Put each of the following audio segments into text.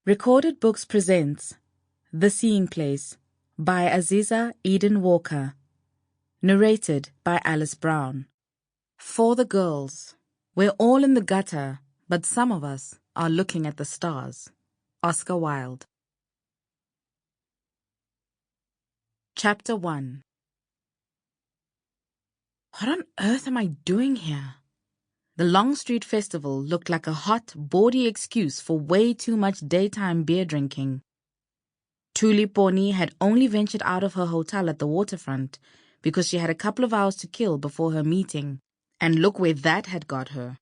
Recorded Books presents The Seeing Place by Aziza Eden Walker. Narrated by Alice Brown. For the girls. We're all in the gutter, but some of us are looking at the stars. Oscar Wilde. Chapter 1. What on earth am I doing here? The Long Street Festival looked like a hot, bawdy excuse for way too much daytime beer drinking. Thuli Poni had only ventured out of her hotel at the waterfront because she had a couple of hours to kill before her meeting, and look where that had got her.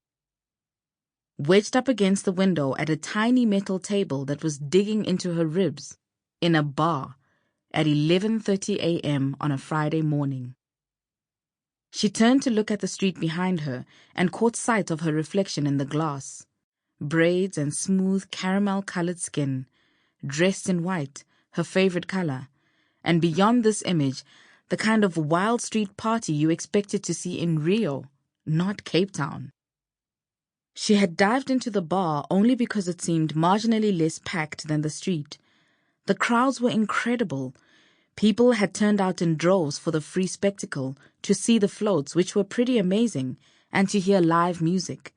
Wedged up against the window at a tiny metal table that was digging into her ribs, in a bar, at 11:30 a.m. on a Friday morning. She turned to look at the street behind her and caught sight of her reflection in the glass. Braids and smooth caramel-colored skin, dressed in white, her favorite color, and beyond this image, the kind of wild street party you expected to see in Rio, not Cape Town. She had dived into the bar only because it seemed marginally less packed than the street. The crowds were incredible. People had turned out in droves for the free spectacle, to see the floats, which were pretty amazing, and to hear live music.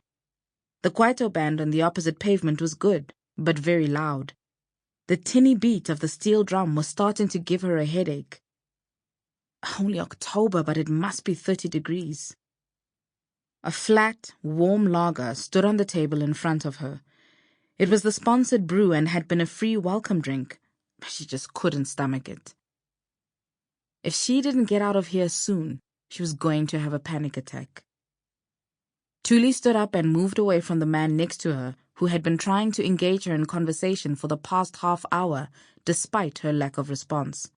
The Kwaito band on the opposite pavement was good, but very loud. The tinny beat of the steel drum was starting to give her a headache. Only October, but it must be 30 degrees. A flat, warm lager stood on the table in front of her. It was the sponsored brew and had been a free welcome drink, but she just couldn't stomach it. If she didn't get out of here soon, she was going to have a panic attack. Thuli stood up and moved away from the man next to her, who had been trying to engage her in conversation for the past half hour, despite her lack of response.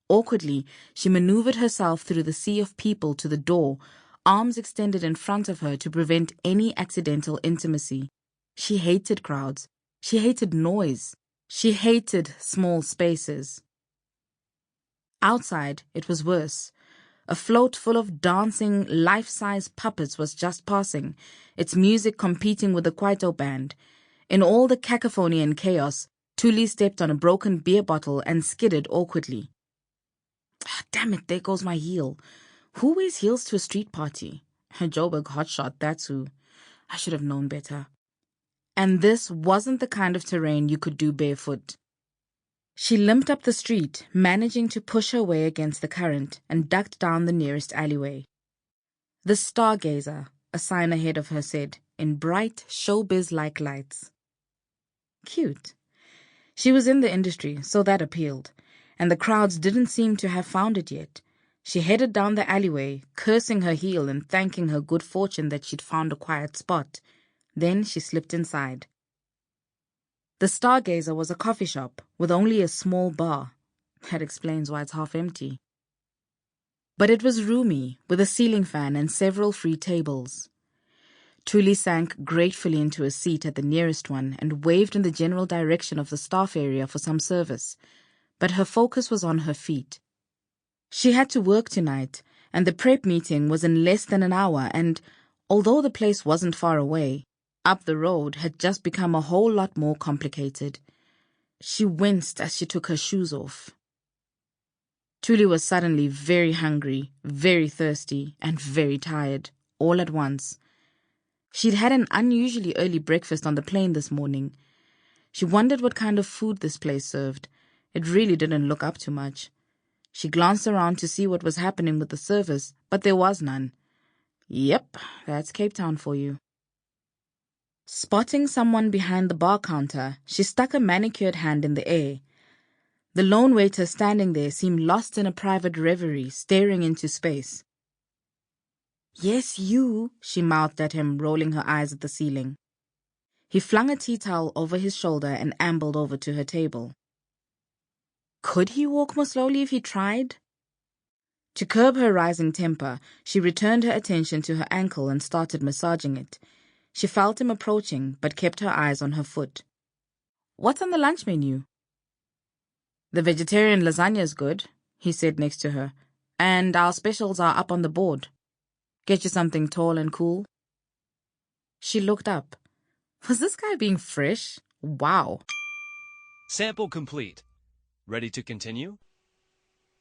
Awkwardly, she maneuvered herself through the sea of people to the door, arms extended in front of her to prevent any accidental intimacy. She hated crowds. She hated noise. She hated small spaces. Outside, it was worse. A float full of dancing, life-size puppets was just passing, its music competing with the Kwaito band. In all the cacophony and chaos, Thuli stepped on a broken beer bottle and skidded awkwardly. Damn it, there goes my heel. Who wears heels to a street party? A Joburg hotshot, that's who. I should have known better. And this wasn't the kind of terrain you could do barefoot. She limped up the street, managing to push her way against the current, and ducked down the nearest alleyway. The Stargazer, a sign ahead of her said, in bright, showbiz-like lights. Cute. She was in the industry, so that appealed, and the crowds didn't seem to have found it yet. She headed down the alleyway, cursing her heel and thanking her good fortune that she'd found a quiet spot. Then she slipped inside. The Stargazer was a coffee shop with only a small bar. That explains why it's half empty. But it was roomy, with a ceiling fan and several free tables. Thuli sank gratefully into a seat at the nearest one and waved in the general direction of the staff area for some service, but her focus was on her feet. She had to work tonight, and the prep meeting was in less than an hour, and, although the place wasn't far away, up the road had just become a whole lot more complicated. She winced as she took her shoes off. Thuli was suddenly very hungry, very thirsty, and very tired, all at once. She'd had an unusually early breakfast on the plane this morning. She wondered what kind of food this place served. It really didn't look up to much. She glanced around to see what was happening with the service, but there was none. Yep, that's Cape Town for you. Spotting someone behind the bar counter, she stuck a manicured hand in the air. The lone waiter standing there seemed lost in a private reverie, staring into space. Yes, you, she mouthed at him, rolling her eyes at the ceiling. He flung a tea towel over his shoulder and ambled over to her table. Could he walk more slowly if he tried? To curb her rising temper, she returned her attention to her ankle and started massaging it. She felt him approaching, but kept her eyes on her foot. What's on the lunch menu? The vegetarian lasagna is good, he said next to her, and our specials are up on the board. Get you something tall and cool. She looked up. Was this guy being fresh? Wow. Sample complete. Ready to continue?